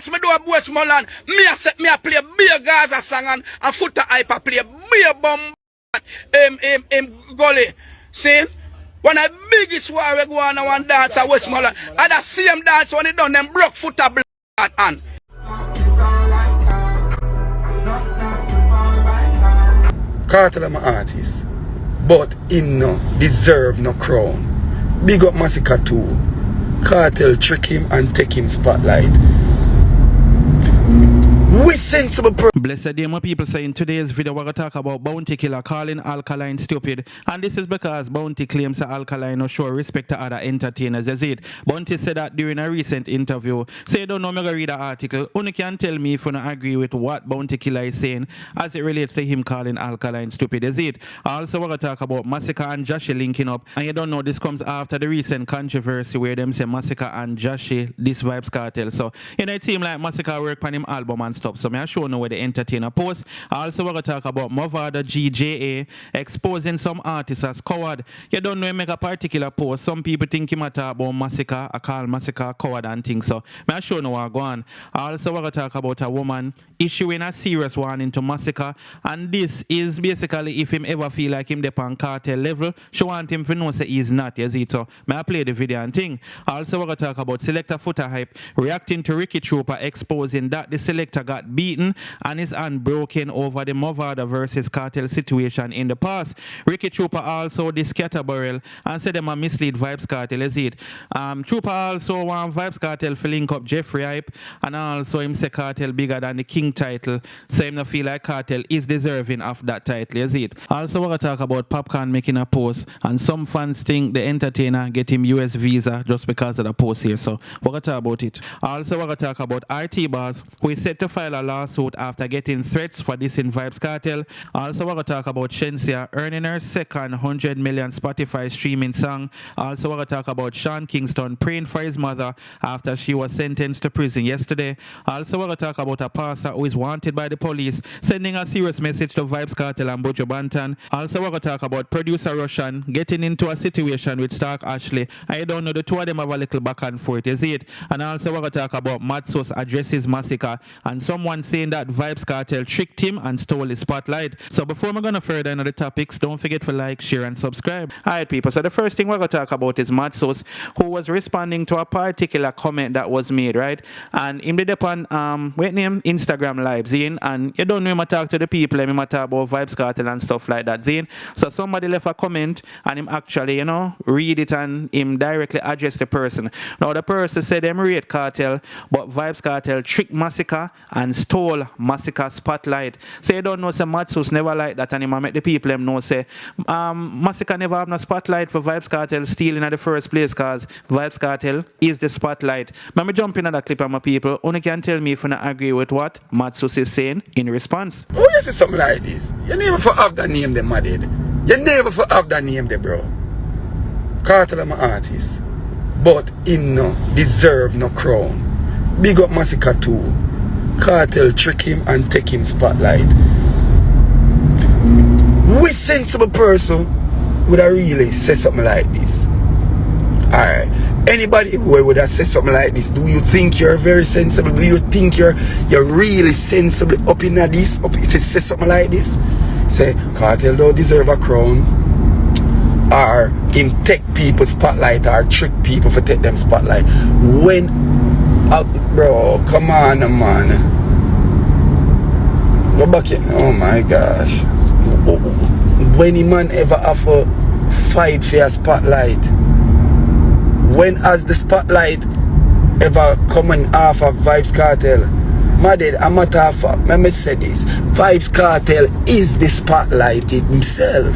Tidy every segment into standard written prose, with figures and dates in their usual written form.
dance me do a Westmoreland. Me a set me a play beer Gaza song and Foota hyper play beer bomb gully. See? One of the biggest war we go on one dance at Westmoreland. And that same dance when they done them broke Foota blood and Cartel am an artist, but him no deserve no crown. Big up Masicka too. Cartel trick him and take him spotlight. We sensible Blessed day, my people, say in today's video we're going to talk about Bounty Killer calling Alkaline stupid. And this is because Bounty claims that Alkaline no show respect to other entertainers. You see it? Bounty said that during a recent interview. So you don't know, I'm going to read the article. Only can tell me if you don't agree with what Bounty Killer is saying as it relates to him calling Alkaline stupid. You see it? Also, we're going to talk about Masicka and Joshi linking up. And you don't know, this comes after the recent controversy where them say Masicka and Joshi this Vybz Cartel. So, you know, it seems like Masicka work on him album and stuff. So, I show you where the entertainer post. Also, we're going to talk about Mavado GJA exposing some artists as coward. You don't know him make a particular post. Some people think he might talk about Masicka. I call Masicka coward and things. So, I show you what's going on. Also, we're going to talk about a woman issuing a serious warning to Masicka. And this is basically if him ever feel like him on Cartel level, she want him to know say he's not. You see, so may I play the video and thing. Also, we're going to talk about selector Foota hype reacting to Ricky Trooper exposing that the selector got beaten and is unbroken over the Mavado versus Cartel situation in the past. Ricky Trooper also this scatterbarrel and said them a mislead Vybz Cartel. Is it? Trooper also want Vybz Cartel to link up Jeffrey hype and also him say Cartel bigger than the King title. So him not feel like Cartel is deserving of that title. Is it? Also we're going to talk about Popcaan making a post and some fans think the entertainer get him US visa just because of the post here. So we're going to talk about it. Also we're going to talk about RT Bars who is set to file a lawsuit after getting threats for this in Vybz Cartel. Also, we're going to talk about Shenseea earning her second 100 million Spotify streaming song. Also, we're going to talk about Kingston praying for his mother after she was sentenced to prison yesterday. Also, we're going to talk about a pastor who is wanted by the police, sending a serious message to Vybz Cartel and Buju Banton. Also, we're going to talk about producer Russian getting into a situation with Stark Ashley. I don't know, the two of them have a little back and forth, you see it? And also, we're going to talk about Matsos addresses Masicka and someone saying that Vybz Cartel tricked him and stole his spotlight. So before we're going to further into the topics, don't forget to like, share and subscribe. Alright people, so the first thing we're going to talk about is Matsos, who was responding to a particular comment that was made, right? And him did upon what name Instagram live, Zine, and you don't know him talk to the people, him talk about Vybz Cartel and stuff like that, Zine. So somebody left a comment and him actually, you know, read it and him directly address the person. Now the person said them rate Cartel, but Vybz Cartel tricked Masicka and stole Masicka spotlight. So you don't know, say Matsus never like that, and him make the people them know say Masicka never have no spotlight for Vybz Cartel stealing at the first place, cause Vybz Cartel is the spotlight. Let me jump in at that clip of my people. Only can tell me if you not agree with what Matsus is saying in response. Oh, you say something like this. You never for have that name them added. You never for have that name there, bro. Cartel am an artist, but him no deserve no crown. Big up Masicka too. Cartel trick him and take him spotlight. We sensible person would have really say something like this. Alright. Anybody who would have said something like this, do you think you're very sensible? Do you think you're really sensible up in this? Up if you say something like this? Say Cartel don't deserve a crown. Or him take people's spotlight or trick people for take them spotlight. When bro, come on man. Go back in. Oh my gosh. When a man ever offer fight for a spotlight? When has the spotlight ever coming off of Vybz Cartel? Madid, I'm not off. Let me say this. Vybz Cartel is the spotlight himself.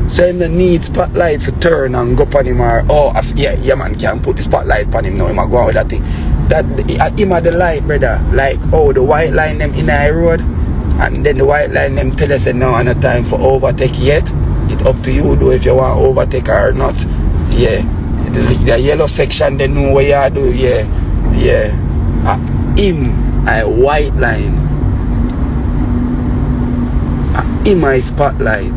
So him the need spotlight for turn and go upon him or yeah man can put the spotlight upon him now. Him a go on with that thing. That him a the light, brother. Like the white line them in the road and then the white line them tell us no no time for overtake yet. It's up to you though if you want overtake or not. Yeah. The yellow section they know what you do, yeah. Him a white line. Him a spotlight.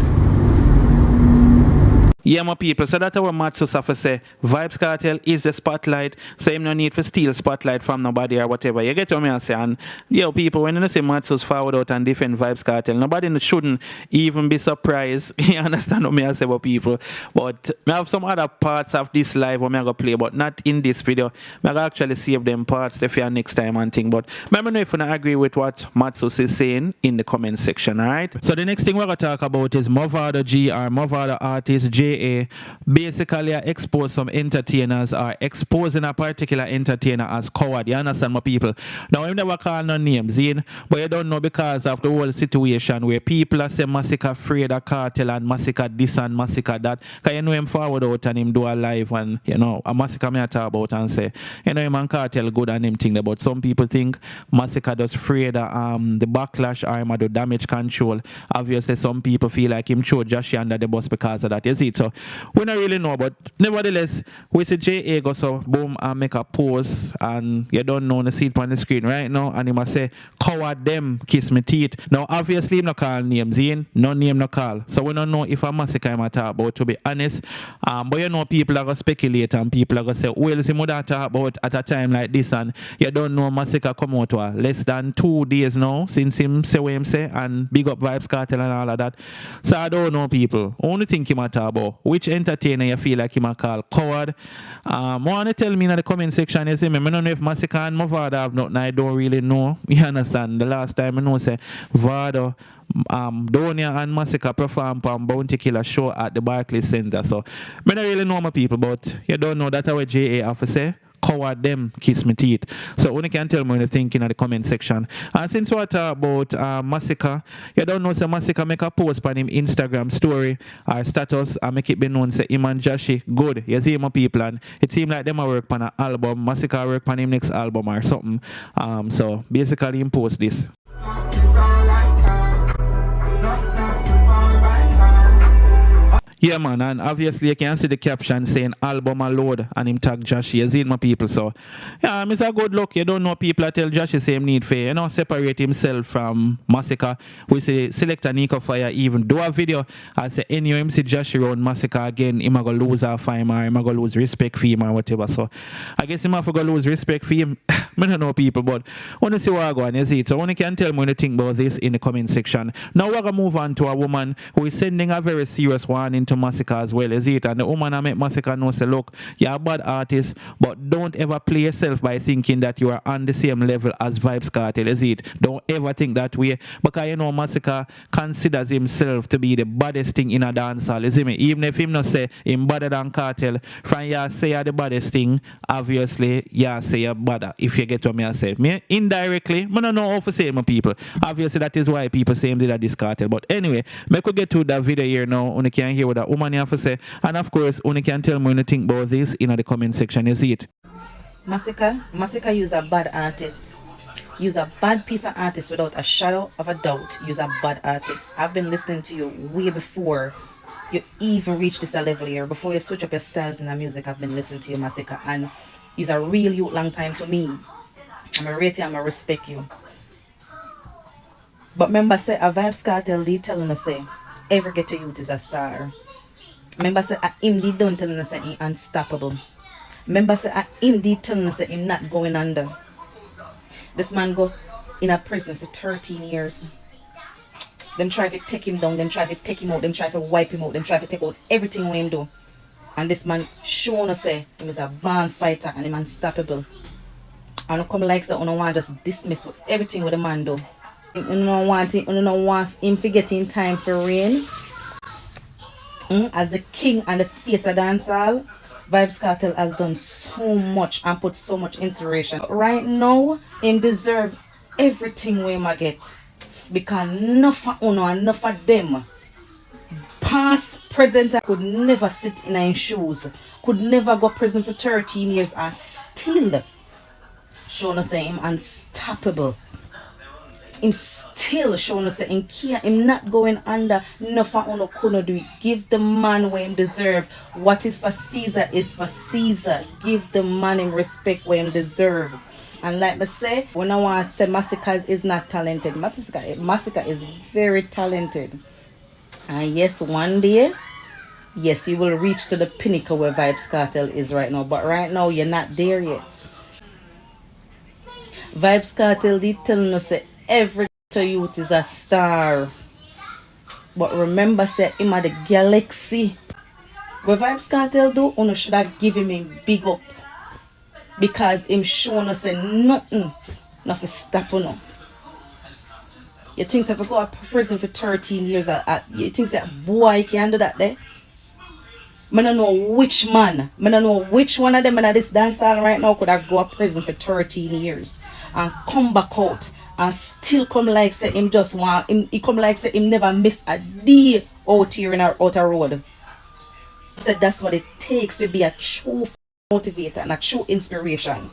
Yeah, my people, so that's what Matsus have to say. Vybz Cartel is the spotlight, so him no need to steal spotlight from nobody or whatever. You get what me I say? And yo, people, when you say Matsus forward out and defend Vybz Cartel, nobody shouldn't even be surprised. You understand what me I say about people? But I have some other parts of this live where I'm going to play, but not in this video. I'm going to actually save them parts for next time and thing. But remember if you don't agree with what Matsus is saying in the comment section, alright? So the next thing we're going to talk about is Mavado G or Mavado artist JA basically expose some entertainers or exposing a particular entertainer as coward. You understand my people? Now I never call no names in, but you don't know because of the whole situation where people are saying Masicka afraid of Cartel and Masicka this and Masicka that. Because you know him forward out and him do a live and you know a Masicka me I talk about and say, you know him and Cartel good and him think about. Some people think Masicka just afraid of the backlash or him do damage control. Obviously some people feel like him throw Josh under the bus because of that. You see it? So we don't really know, but nevertheless, we see JA go so boom and make a post and you don't know the seat on the screen right now and he must say, coward them, kiss me teeth. Now obviously him no call names in, no name no call. So we don't know if a Masicka him a talk about, to be honest. But you know people are going to speculate and people are going to say, well, him would talk about at a time like this and you don't know Masicka come out to less than 2 days now since him say what him say and big up Vybz Cartel and all of that. So I don't know people. Only think him a talk about which entertainer you feel like him a call coward. Want to tell me in the comment section, you see me, I don't know if Masicka and Mavado have nothing, I don't really know. You understand? The last time I know say Vado, Donia and Masicka perform on Bounty Killer show at the Barclays Center. So I don't really know my people, but you don't know that's what JA have to say. Coward them, kiss me teeth. So when you can tell me what you think in the comment section. And since we talk about Masicka, you don't know say Masicka make a post on him Instagram story or status and make it be known say him and Joshi good. You see my people and it seems like them a work on an album. Masicka work on him next album or something. So basically him post this. Yeah, man, and obviously you can see the caption saying album a load and him tag Josh. You see my people, so yeah, it's a good look. You don't know people that tell Josh the same need for you know separate himself from Masicka. We say Selector Nico Fire even do a video I say any him see Josh around Masicka again, him a go lose our fame or him a go lose respect for him or whatever. So I guess him have to go lose respect for him. I don't know people, but want to see what I go on, you see it. So when you can tell me what you think about this in the comment section. Now we're gonna move on to a woman who is sending a very serious warning to Masicka as well, is it? And the woman I make Masicka know say, look, you're a bad artist, but don't ever play yourself by thinking that you are on the same level as Vybz Cartel, is it? Don't ever think that way, because you know Masicka considers himself to be the baddest thing in a dancehall, is it me? Even if him not say him better than Cartel, from you say you're the baddest thing, obviously you say you're better, if you get what me I say. Me indirectly, I don't know how to say my people. Obviously that is why people say him did a this Cartel. But anyway, make we get to that video here now, when you can hear what that woman have to say. And of course, when you can tell me when you think about this in the comment section, you see it. Masicka use a bad artist. Use a bad piece of artist without a shadow of a doubt. Use a bad artist. I've been listening to you way before you even reach this level here. Before you switch up your styles in the music, I've been listening to you, Masicka. And you's a real youth long time to me. I'm a rate you, I'm a respect you. But remember say a Vybz Cartel did telling us say every ghetto youth is a star. Remember say him did don't telling us say he unstoppable. Remember say him did telling us say him not going under. This man go in a prison for 13 years. Them try to take him down, them try to take him out, them try to wipe him out, them try to take out everything we him do. And this man showing us say him is a born fighter and him unstoppable. And come like so, you don't want to just dismiss everything with the man do. You don't want him to get in time for reign. As the king and the face of dancehall, Vybz Cartel has done so much and put so much inspiration. Right now, him deserve everything we might get. Because enough of uno and enough of them, past, present, could never sit in his shoes. Could never go prison for 13 years and still showing us him unstoppable. Him still showing us him care. Him not going under. Nothing uno couldn't do it. Give the man what him deserve. What is for Caesar is for Caesar. Give the man him respect what him deserve. And like I say, when I want to say Masicka is not talented, Masicka is very talented. And yes, one day yes, you will reach to the pinnacle where Vybz Cartel is right now. But right now, you're not there yet. Vybz Cartel did telling us that every youth is a star. But remember, say him at the galaxy. What Vybz Cartel do, you should have given him big up. Because him showing us nothing. Nothing stop you know. You think if I go to prison for 13 years, you think that boy can do that there? I don't know which man, I don't know which one of them in this dancehall right now could have go to prison for 13 years and come back out and still come like say him just want him, he come like say him never miss a day out here in our outer road. So that's what it takes to be a true motivator and a true inspiration.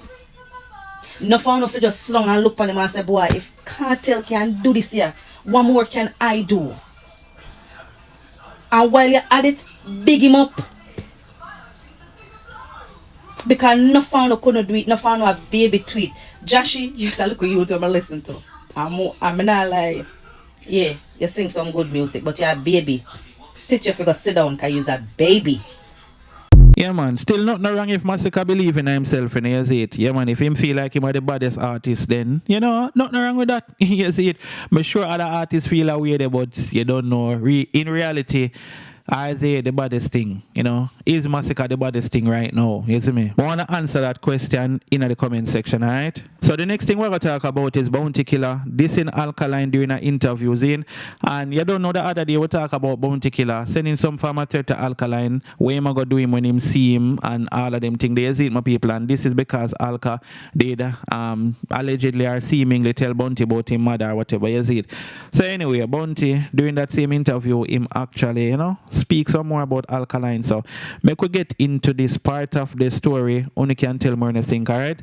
No fun enough to just slung and look on him and say, boy, if Cartel can do this here, what more can I do? And while you're at it, big him up. Because no fun couldn't do it, no fun a baby tweet. Joshy, you used to look at you to listen to. I'm not like, yeah, you sing some good music, but you're a baby. Sit your figure, sit down, because you're a baby. Yeah, man. Still not no wrong if Masicka believe in himself and you see it. Yeah, man. If him feel like him are the baddest artist, then, you know, not no wrong with that. You see it. I'm sure other artists feel away there, but you don't know. In reality, are they the baddest thing? You know, is Masicka the baddest thing right now? You see me? I want to answer that question in the comment section, alright? So the next thing we're going to talk about is Bounty Killer. This in Alkaline during an interview, and you don't know the other day we talk about Bounty Killer sending some farmer threat to Alkaline. What am I going to do him when him see him and all of them things. They see it, my people, and this is because Alka did allegedly or seemingly tell Bounty about him mother or whatever, you see it. So anyway, Bounty during that same interview, him actually, you know, speak some more about Alkaline. So make we get into this part of the story. Only can tell more anything, alright?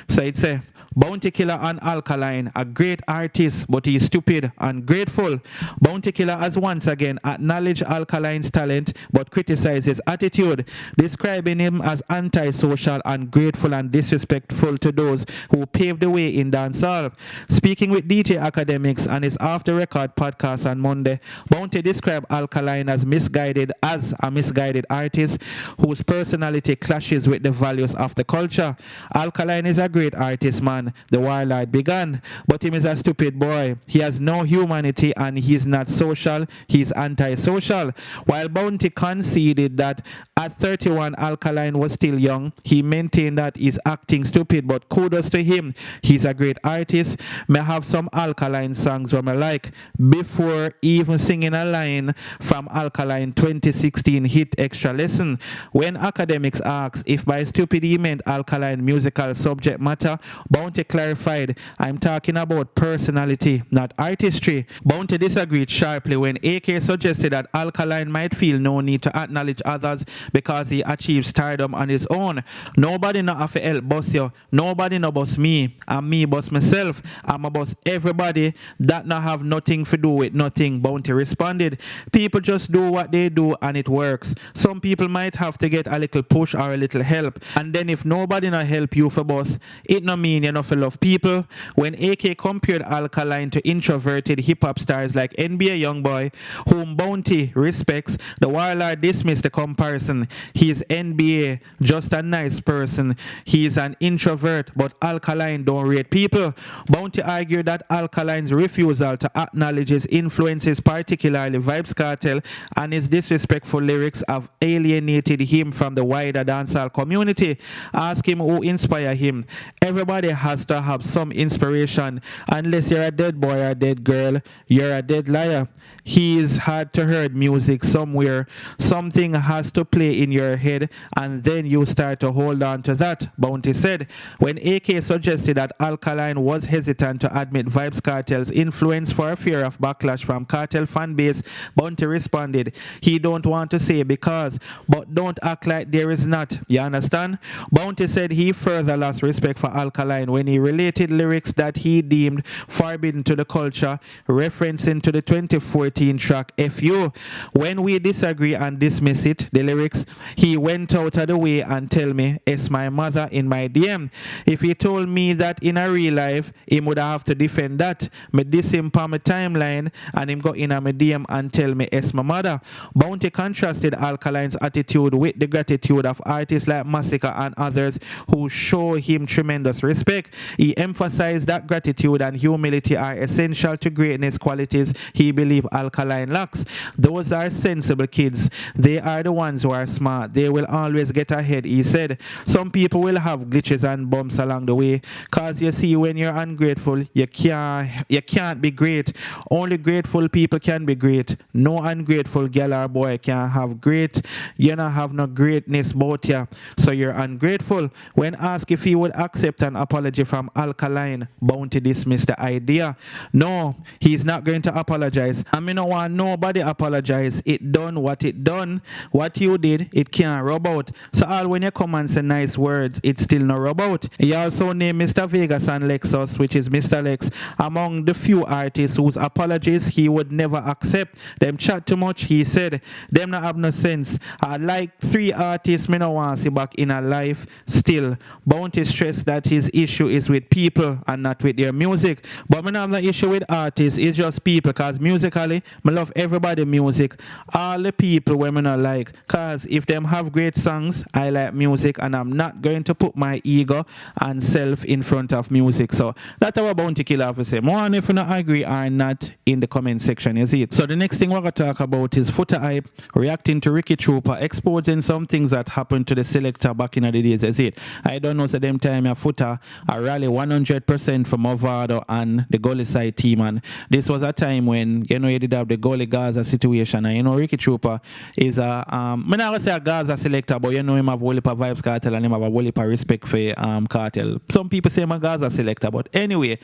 So it's a Bounty Killer and Alkaline, a great artist, but he is stupid and grateful. Bounty Killer has once again acknowledged Alkaline's talent, but criticized his attitude, describing him as antisocial, ungrateful, and disrespectful to those who paved the way in dancehall. Speaking with DJ Academics on his Off the Record podcast on Monday, Bounty described Alkaline as a misguided artist whose personality clashes with the values of the culture. Alkaline is a great artist, man. The warlord began, but him is a stupid boy. He has no humanity and he's not social, he's antisocial. While Bounty conceded that at 31 Alkaline was still young, he maintained that he's acting stupid, but kudos to him, he's a great artist. May have some Alkaline songs where I like, before even singing a line from Alkaline 2016 hit Extra Lesson. When Academics asked if by stupid he meant Alkaline musical subject matter, Bounty clarified, I'm talking about personality, not artistry. Bounty disagreed sharply when AK suggested that Alkaline might feel no need to acknowledge others because he achieved stardom on his own. Nobody no have to help boss you. Nobody no boss me. And me boss myself. I'm a boss everybody. That no have nothing to do with nothing, Bounty responded. People just do what they do and it works. Some people might have to get a little push or a little help. And then if nobody no help you for boss, it no mean you no for love people. When AK compared Alkaline to introverted hip-hop stars like NBA Youngboy, whom Bounty respects, the warlord dismissed the comparison. He is NBA, just a nice person. He is an introvert, but Alkaline don't rate people. Bounty argued that Alkaline's refusal to acknowledge his influences, particularly Vybz Cartel, and his disrespectful lyrics have alienated him from the wider dancehall community. Ask him who inspired him. Everybody has to have some inspiration. Unless you're a dead boy or a dead girl, you're a dead liar. He's had to heard music somewhere. Something has to play in your head, and then you start to hold on to that, Bounty said. When AK suggested that Alkaline was hesitant to admit Vybz Cartel's influence for a fear of backlash from Cartel fan base, Bounty responded, he don't want to say because, but don't act like there is not. You understand? Bounty said he further lost respect for Alkaline Alkaline when he related lyrics that he deemed forbidden to the culture, referencing to the 2014 track FU. When we disagree and dismiss it, the lyrics, he went out of the way and tell me it's my mother in my DM. If he told me that in a real life, he would have to defend that. Me diss him on my timeline and him go in a my DM and tell me it's my mother. Bounty contrasted Alkaline's attitude with the gratitude of artists like Masicka and others who show him tremendous respect. He emphasized that gratitude and humility are essential to greatness, qualities he believed Alkaline lacks. Those are sensible kids. They are the ones who are smart. They will always get ahead, he said. Some people will have glitches and bumps along the way, cause you see, when you're ungrateful, you can't be great. Only grateful people can be great. No ungrateful girl or boy can have great. You don't have no greatness about you, so you're ungrateful. When asked if he would accept an apology from Alkaline, Bounty dismissed the idea. No, he's not going to apologize. I mean, no want nobody apologize. It done what it done. What you did, it can't rub out. So all when you come and say nice words, it's still no rub out. He also named Mr. Vegas and Lexus, which is Mr. Lex, among the few artists whose apologies he would never accept. Them chat too much, he said. Them not have no sense. I like 3 artists me no want to see back in a life. Still, Bounty stressed that his issue is with people and not with their music. But me not have no issue with artists, it's just people, cause musically, me love everybody music. All the people where me not like, cause if them have great songs, I like music and I'm not going to put my ego and self in front of music. So that's our Bounty Killer have to say. More on if you not agree or not in the comment section, you see it. So the next thing we're going to talk about is Foota hype reacting to Ricky Trooper, exposing some things that happened to the selector back in the days, you see it. I don't know, so them time your Foota a rally 100% for Mavado and the Gully side team, and this was a time when, you know, you did have the Gully Gaza situation, and you know Ricky Trooper is a I'm not gonna say a Gaza selector, but you know him have a whole heap of Vybz Cartel and him have a whole heap of respect for Cartel. Some people say I'm a Gaza selector, but anyway,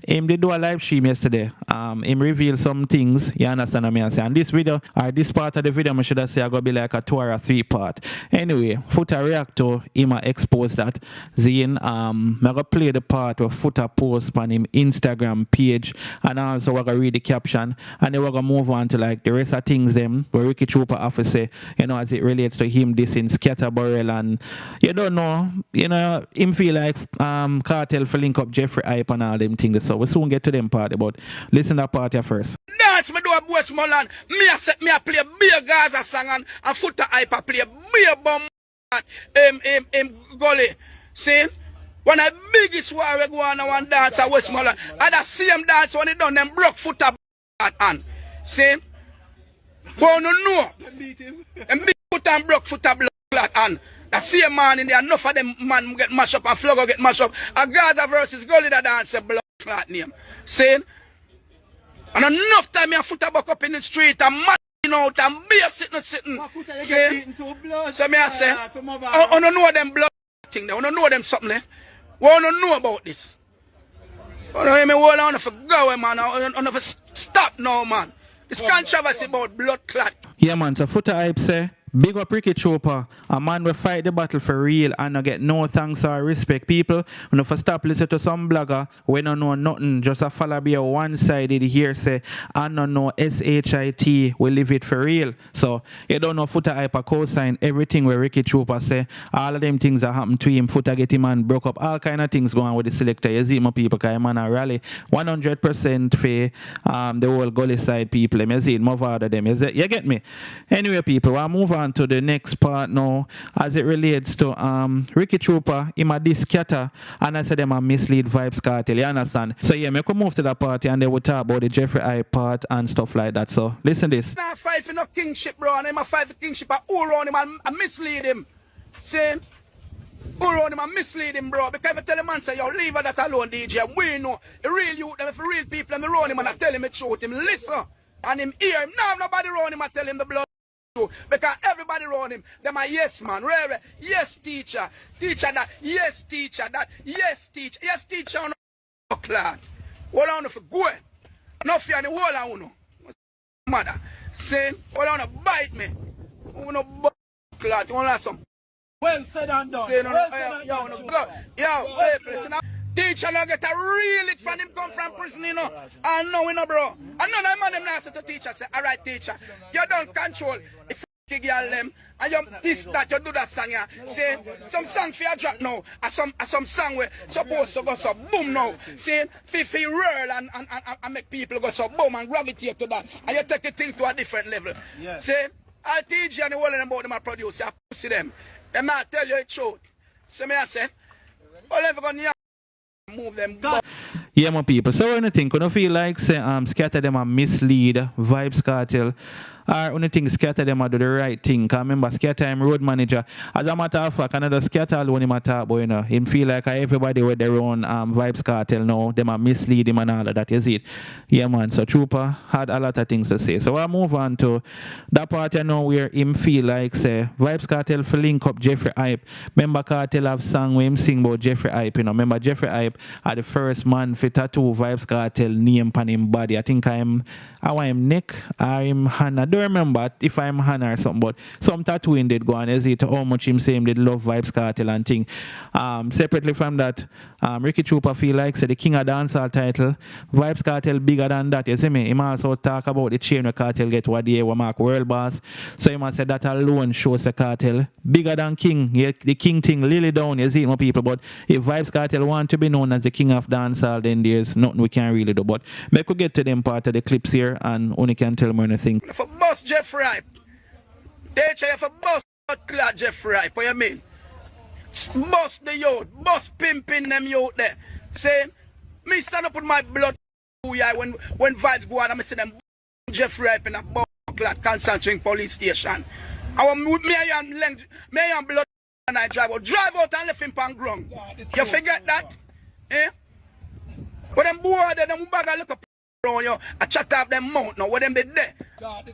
him did do a live stream yesterday. Him revealed some things, you understand what I say. And this video, or this part of the video, I should have say I gonna be like a 2 or a 3 part. Anyway, Foota react to him expose that. Zine, I'm gonna play the part where Foota post on him Instagram page, and also we're gonna read the caption, and then we're gonna move on to like the rest of things them where Ricky Trooper have to say, you know, as it relates to him dissing Scatterbarrel, and you don't know, you know, him feel like Cartel for link up Jeffrey hype and all them things. So we soon get to them part, but listen to that part here first. Dance me do a Westmoreland. Me a play beer Gaza song and Foota hype a play beer bomb Gully. See? One of the biggest war we go on one dance at Westmoreland. And the same dance when they done them broke Foota and see? Go no know. Them beat Foota and broke Foota blood and the same man in there, enough of them man get mashed up and Fluggo get mashed up. A Gaza versus Gully that dance a blood clot name. See? And enough time me a Foota buck up in the street and man out and beer sitting. See? So me I say, I don't know them blood thing there. I don't know them something there. I don't know about this. I don't hear me hold on for go, man. I don't for stop now, man. This controversy about blood clot. Yeah, man, so Foota hype say, big up Ricky Trooper, a man will fight the battle for real and not get no thanks or respect. People, when you stop listening to some blogger, we don't know nothing, just a follow be a one-sided hearsay, and don't know SHIT, we live it for real. So, you don't know Foota hype a co-sign everything where Ricky Trooper say, all of them things that happen to him, Foota get him and broke up, all kind of things going on with the selector. You see my people, because man a rally 100% for the whole Gully side people. You see it, Mavado them. You get me? Anyway, people, we'll move on to the next part now as it relates to Ricky Trooper, him a discatter, and I said them a mislead Vybz Cartel, you understand? So yeah, me could move to that party and they will talk about the Jeffrey hype part and stuff like that. So listen this. Nah, fight for no kingship, bro, and him a fight for kingship and all around him and mislead him. See? All around him and mislead him, bro. Because if I tell a man say, yo, leave that alone, DJ, we know the real youth, them for real people, them around him and I tell him the truth, him listen, and him hear him. Now nobody around him I tell him the blood. Because everybody around him, them are yes man, really, yes teacher, teacher that, yes teacher that, yes teacher on the cloud. Hold on for going. No fear the whole on no. Mother, saying, hold on to bite me. Who no cloud, you want some. Well said and done. Say no, yo, no go. Yo, wait, listen up. Teacher now get a real it from him come from prison, you know. And now, you know, bro. And none of them of them now say to teacher, say, all right, teacher, you don't control if you girl them, and you this, that, you do that song, yeah. Say, some song for your drop now, and some song where supposed to go so boom now. See, Fifi roll and make people go so boom and gravitate to that. And you take the thing to a different level. Yeah. See, I'll teach you and the whole of them about them I produce, you pussy them. They might tell you the truth. So me I say, all ever gonna move them. Yeah, my people. So when you think, when you feel like say scatter them and mislead Vybz Cartel, or when you think scatter them and do the right thing, because remember scatter him road manager. As a matter of fact, another scatter alone him talk about, you know, him feel like everybody with their own Vybz Cartel now, them are mislead him and all of that, you see it. Yeah man, so Trooper had a lot of things to say. So I move on to that part you know where him feel like say Vybz Cartel for link up Jeffrey Hype. Remember Cartel have song where him sing about Jeffrey Hype, you know. Remember Jeffrey Hype are the first man for tattoo Vybz Cartel name on him body. I think I want him neck or him hand. I don't remember if I'm hand or something, but some tattooing did go on. Is it how much him say him did love Vybz Cartel and thing. Separately from that, Ricky Trooper feel like say the King of Dancehall title, Vybz Cartel bigger than that, you see me? Him also talk about the chain where Cartel get what they were mark world boss. So him say that alone shows the Cartel bigger than King. Yeah, the King thing lily down, you see it, my people. But if Vybz Cartel want to be known as the King of Dancehall, then there's nothing we can really do. But make we get to them part of the clips here and only can tell me anything. For boss Jeffrey Hype, they try for boss clad Jeffrey Hype, what you mean? Boss the youth, boss pimping them youth there. Say, me stand up with my blood when Vybz go out and I see them Jeffrey Hype in a boss clad Kingston police station. Me and blood and I drive out and left him on ground. You forget that? Eh? When them boy there, them bag a look up around you, I chat off them mouth now, where them be there.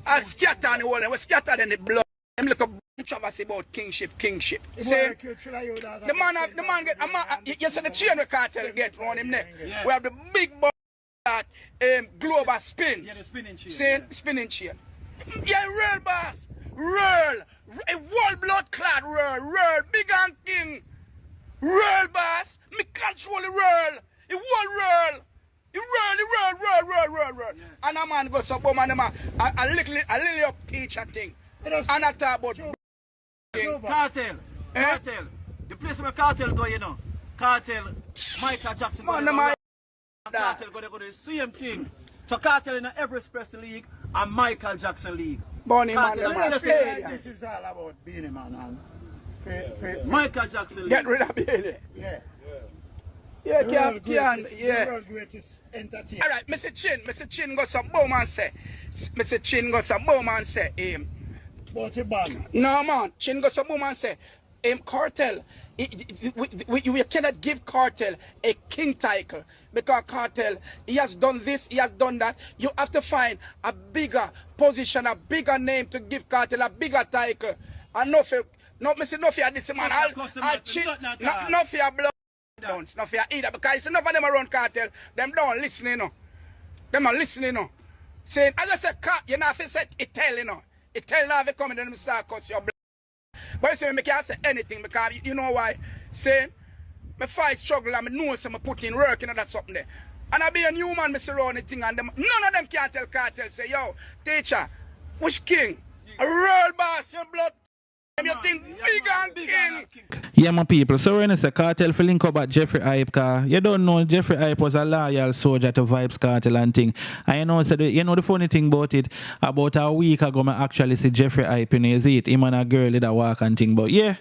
I scatter on the whole, we scatter in the blood. Them look up controversy about kingship. See, the man get, you see the chain the Cartel get around him neck. We have the big boy that global spin. Yeah, the spinning chain. See, spinning chain. Yeah, real boss. Real. A whole blood clad real. Big and king. Real boss. Me control the real. The whole real. You roll. Yeah. And a man goes up, man, a little up teacher thing. And I talk about Cartel. The place where Cartel go, you know. Cartel, Michael Jackson go. Cartel go the same thing. So Cartel in every Express League and Michael Jackson League. Bonnie man, this is all about Beanie Man and Michael Jackson League. Get rid of Beanie. Yeah. Yeah, The world's greatest entertainer. All right, Mr. Chin got some boom and say. Mr. Chin got some boom and say. But a band. No man, Chin got some boom and say. Cartel, we cannot give Cartel a king title because Cartel, he has done this, he has done that. You have to find a bigger position, a bigger name to give Cartel a bigger title. And no fear this man. I'll Chin, no fear blood. Don't not fear either because enough of them around Cartel, them don't listen, you know. Them are listening, you know. Saying, as I said, you know, if you said it tell, you know. It tell now if you come and then start cuss your blood. But you say, I can't say anything because you know why? Say, my fight struggle and I know some put in work, you know, that's something there. And I be a new man, I surround the thing and them, none of them can't tell Cartel, say, yo, teacher, which king? A real boss, your blood. You think big and king. Yeah, my people. So when I say Cartel for link up at Jeffrey Hype, car, you don't know Jeffrey Hype was a loyal soldier to Vybz Cartel and thing. And you know the funny thing about it, about a week ago, I actually see Jeffrey Hype, you know, you see it, him and a girl that walk and thing. But yeah,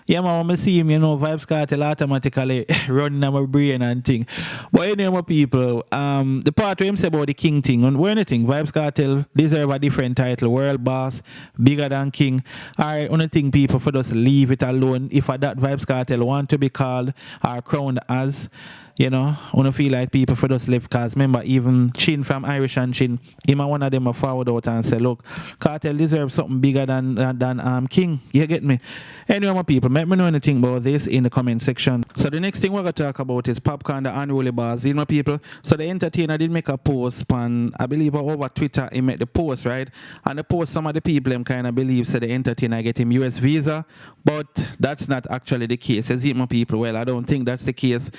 man, when I see him, you know, Vybz Cartel automatically running on my brain and thing. But anyway, my people, the part where him say about the king thing, and where anything, Vybz Cartel deserve a different title, world boss, bigger than king. Alright, only thing people for just leave it alone. If that Vybz Cartel want to be called or crowned as, you know, I don't feel like people for just live cause remember even Chin from Irish and Chin, him and one of them are forward out and say, look, Cartel deserves something bigger than King. You get me? Anyway, my people, let me know anything about this in the comment section. So the next thing we're gonna talk about is Popcaan, the unruly bars, you know, people. So the entertainer did make a post on, I believe over Twitter, he made the post, right? And the post, some of the people them kind of believe said the entertainer get him US visa, but that's not actually the case. As it, my people, well, I don't think that's the case.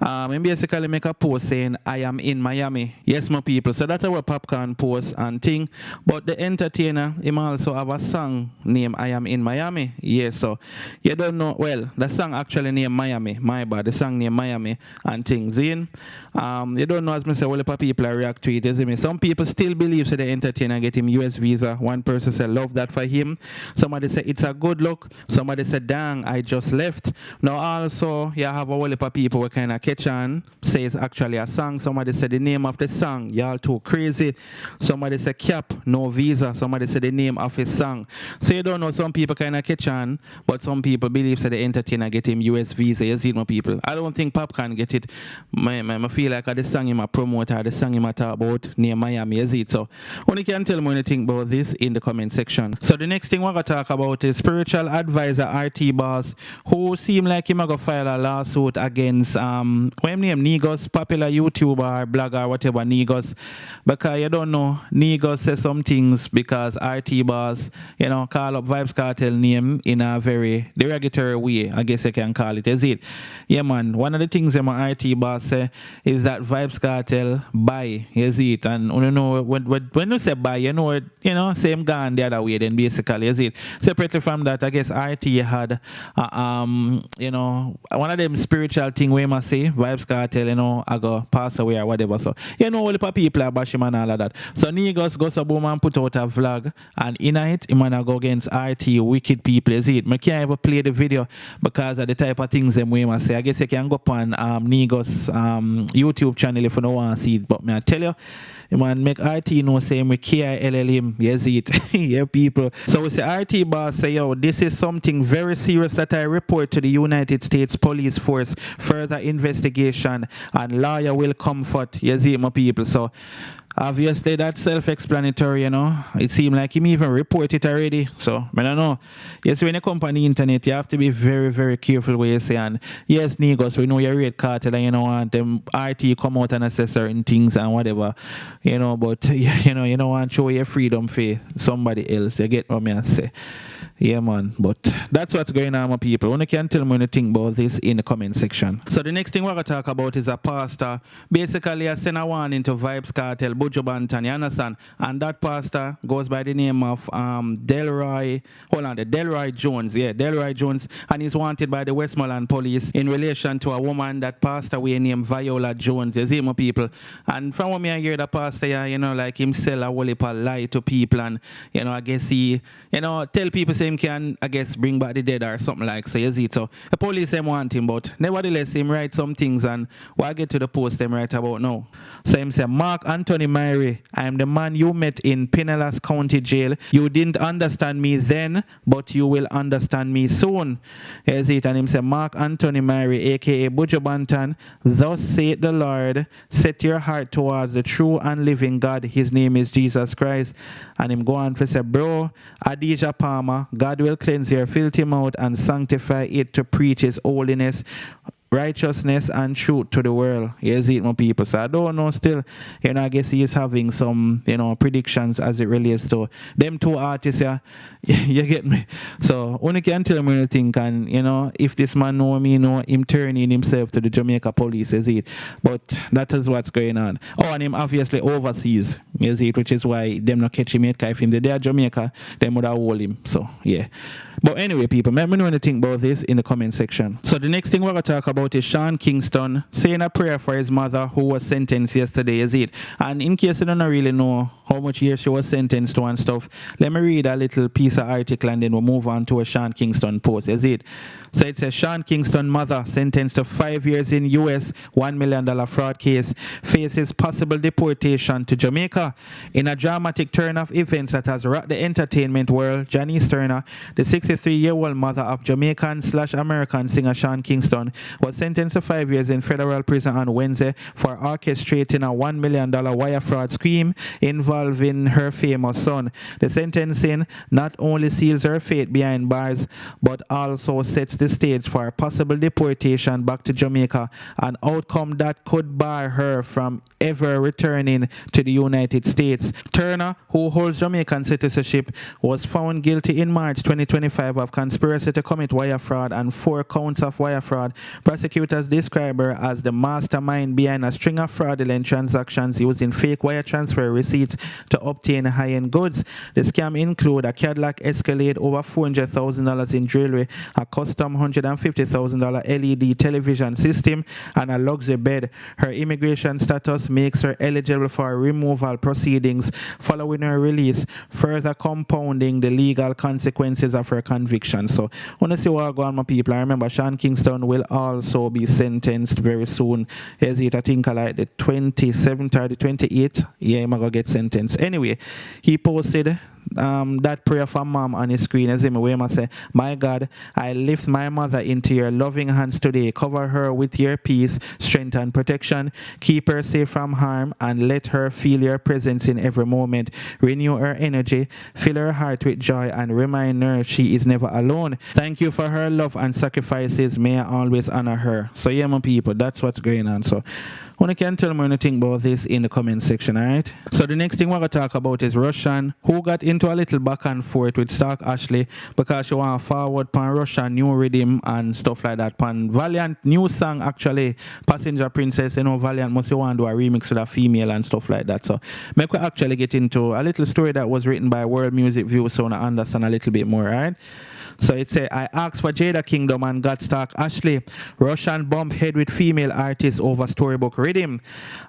He basically make a post saying, I am in Miami. Yes, my people. So that's our Popcaan post and thing. But the entertainer, him also have a song named I Am in Miami. Yes, so you don't know, well, the song actually named Miami. My bad, the song named Miami and things in. You don't know, as me say, well, if people react to it, isn't it? Some people still believe so the entertainer get him US visa. One person said, love that for him. Somebody said, it's a good look. Somebody said, dang, I just left. Now also, you have a whole heap of people who kind of catch on, say it's actually a song. Somebody said the name of the song, y'all too crazy. Somebody said, cap, no visa. Somebody said the name of his song. So you don't know, some people kind of catch on, but some people believe so the entertainer get him US visa. You see, my people. I don't think Popcaan get it. I feel like the song him a promoter, the song him a talk about near Miami, is it? So only can tell me anything about this in the comment section. So the next thing we're gonna talk about is spiritual advisor RT Boss, who seem like him gonna file a lawsuit against what him name Negos, popular YouTuber, blogger, whatever Negos, because you don't know Negos says some things because RT Boss, you know, call up Vybz Cartel name in a very derogatory way, I guess you can call it, is it? Yeah man, one of the things that my RT Boss say is that Vybz Cartel buy, is it? And you know when you say buy, you know, same gone the other way then basically, is it? Separately from that, I guess RT had you know, one of them spiritual thing we must say, Vybz Cartel, you know, I go pass away or whatever. So you know all the people are bashing and all of that. So Negos goes up and put out a vlog, and in it, him and go against RT wicked people, is it? I can't even play the video because of the type of things them we must say. I guess you can go up on Negos YouTube channel if you don't want to see it, but me I tell you, man, make RT know say we KILL him, yes it. Yeah people. So we say RT Boss say, yo, this is something very serious that I report to the United States Police Force. Further investigation and lawyer will comfort, yes it, my people. So obviously that's self-explanatory, you know. It seemed like him even report it already. So I don't know. Yes, when you come on the internet, you have to be very, very careful what you say. And yes, Negos, we know you rate Cartel and you know want them RT come out and say certain things and whatever. You know, but you know, you don't want to show your freedom for somebody else. You get what I say. Yeah, man. But that's what's going on, my people. Only can tell me anything about this in the comment section. So the next thing we're going to talk about is a pastor. Basically, I send a warning to Vybz Cartel, Buju Banton, you understand? And that pastor goes by the name of Delroy Jones. Yeah, Delroy Jones. And he's wanted by the Westmoreland police in relation to a woman that passed away named Viola Jones. You see, my people? And from what I hear, the pastor, yeah, you know, like him sell a whole heap of lie to people. And, you know, I guess he, you know, tell people say him can, I guess, bring back the dead or something like so. You see, so the police them want him, but nevertheless him write some things, and what I get to the post them right about now. So him say, Mark Anthony Myrie, I am the man you met in Pinellas County Jail. You didn't understand me then, but you will understand me soon. Here's it, and him say, Mark Anthony Myrie, aka Buju Banton, thus saith the Lord, set your heart towards the true and living God. His name is Jesus Christ. And him go on to say, bro, Adija Palmer, God will cleanse your filthy mouth and sanctify it to preach his holiness, righteousness and truth to the world. Yes, it, my people. So I don't know still, you know, I guess he is having some, you know, predictions as it relates to them two artists, yeah. You get me? So only can tell me anything, and you know, if this man know me, know him turning himself to the Jamaica police, is it? But that is what's going on. Oh, and him obviously overseas, is it, which is why them not catch him yet, if him they are Jamaica, them would have hold him. So yeah. But anyway, people, let me know anything about this in the comment section. So the next thing we're going to talk about is Sean Kingston saying a prayer for his mother who was sentenced yesterday, is it? And in case you don't really know how much years she was sentenced to and stuff, let me read a little piece of article and then we'll move on to a Sean Kingston post, is it? So it says, Sean Kingston mother sentenced to 5 years in US, $1 million fraud case, faces possible deportation to Jamaica. In a dramatic turn of events that has rocked the entertainment world, Janice Turner, the 63-year-old mother of Jamaican/American singer Sean Kingston, was sentenced to 5 years in federal prison on Wednesday for orchestrating a $1 million wire fraud scheme involving her famous son. The sentencing not only seals her fate behind bars, but also sets the stage for possible deportation back to Jamaica, an outcome that could bar her from ever returning to the United States. Turner, who holds Jamaican citizenship, was found guilty in March 2025 2025 of conspiracy to commit wire fraud and 4 counts of wire fraud. Prosecutors describe her as the mastermind behind a string of fraudulent transactions using fake wire transfer receipts to obtain high-end goods. The scam include a Cadillac Escalade, over $400,000 in jewelry, a custom $150,000 LED television system, and a luxury bed. Her immigration status makes her eligible for removal proceedings following her release, further compounding the legal consequences of her conviction. So, want to see what go on, my people. I remember Kingston will also be sentenced very soon. Is it, I think, like the 27th or the 28th? Yeah, I'm going to get sentenced. Anyway, he posted that prayer for mom on his screen. As him where I say, my God, I lift my mother into your loving hands today. Cover her with your peace, strength, and protection. Keep her safe from harm and let her feel your presence in every moment. Renew her energy, fill her heart with joy, and remind her she is never alone. Thank you for her love and sacrifices. May I always honor her. So yeah, my people, that's what's going on. So you can tell me anything about this in the comment section, alright? So the next thing we're going to talk about is Russian, who got into a little back and forth with Stark Ashley because she want to forward pan Russian new rhythm and stuff like that. Pan Valiant new song, actually, Passenger Princess, you know, Valiant must want to do a remix with a female and stuff like that. So make we actually get into a little story that was written by World Music View so I understand a little bit more, alright? So it says, I asked for Jada Kingdom and got Stark Ashley. Russian bump head with female artist over storybook rhythm.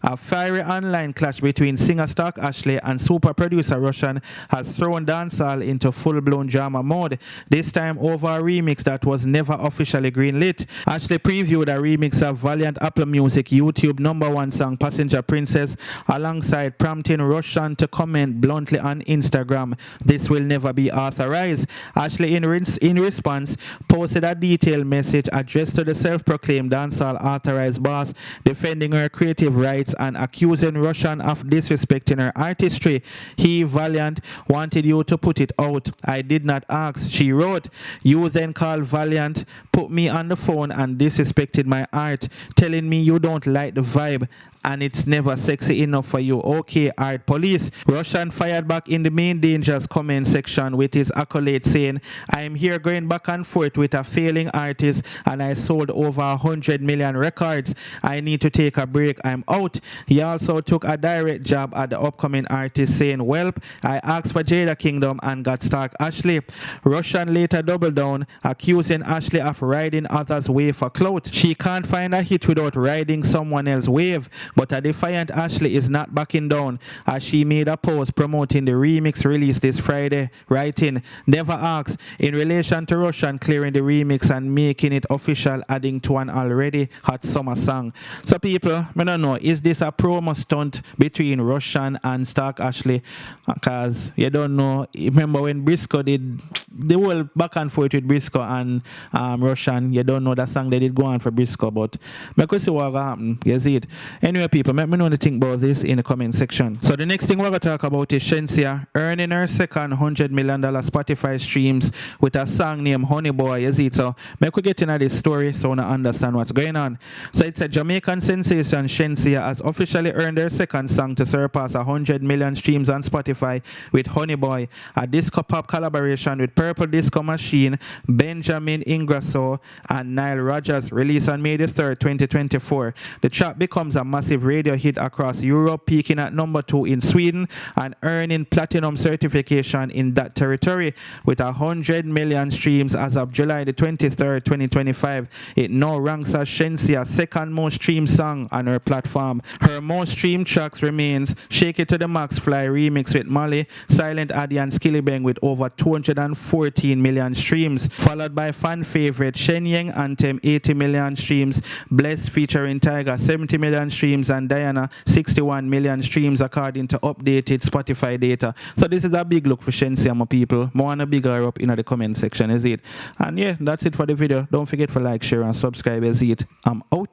A fiery online clash between singer Stark Ashley and super producer Russian has thrown dancehall into full-blown drama mode. This time over a remix that was never officially greenlit. Ashley previewed a remix of Valiant Apple Music YouTube #1 song Passenger Princess alongside prompting Russian to comment bluntly on Instagram, "This will never be authorized." Ashley in response posted a detailed message addressed to the self-proclaimed dancehall authorized boss, defending her creative rights and accusing Russian of disrespecting her artistry. He, Valiant, wanted you to put it out. I did not ask, she wrote. You then called Valiant, put me on the phone and disrespected my art, telling me you don't like the vibe and it's never sexy enough for you. Okay, art police. Russian fired back in the main dangers comment section with his accolade saying, I am here going back and forth with a failing artist and I sold over 100 million records. I need to take a break. I'm out. He also took a direct jab at the upcoming artist saying, welp, I asked for Jada Kingdom and got Stark Ashley. Russian later doubled down, accusing Ashley of riding others' wave for clout. She can't find a hit without riding someone else's wave. But a defiant Ashley is not backing down as she made a post promoting the remix release this Friday, writing, never asked, in relation to Russian clearing the remix and making it official, adding to an already hot summer song. So people, I don't know, is this a promo stunt between Russian and Stark Ashley? Because you don't know, remember when Briscoe did the whole back and forth with Briscoe and Russian, you don't know that song they did go on for Briscoe, but I could see what happened, you see it. Anyway people, let me know what you think about this in the comment section. So the next thing we're going to talk about is Shenseea earning her second $100 million Spotify streams with a song named Honey Boy, you see it. So make we get into this story so I understand what's going on. So it's a Jamaican sensation Shenseea has officially earned her second song to surpass 100 million streams on Spotify with Honey Boy, a disco pop collaboration with Purple Disco Machine, Benjamin Ingrosso, and Nile Rodgers, released on May the 3rd, 2024. The track becomes a massive radio hit across Europe, peaking at #2 in Sweden and earning platinum certification in that territory with 100 million streams as of July the 23rd, 2025. It now ranks as Shensea's second most streamed song on her platform. Her most streamed tracks remains Shake It to the Max Fly remix with Molly, Silent Addy and Skillibeng with over 214 million streams, followed by fan favorite Shen Yeng Anthem 80 million streams, Bless featuring Tiger 70 million streams, and Diana 61 million streams according to updated Spotify data. So this is a big look for Shenseea, my people. More on a bigger up in the comment section, is it? And yeah, that's it for the video. Don't forget to like, share and subscribe, is it? I'm out.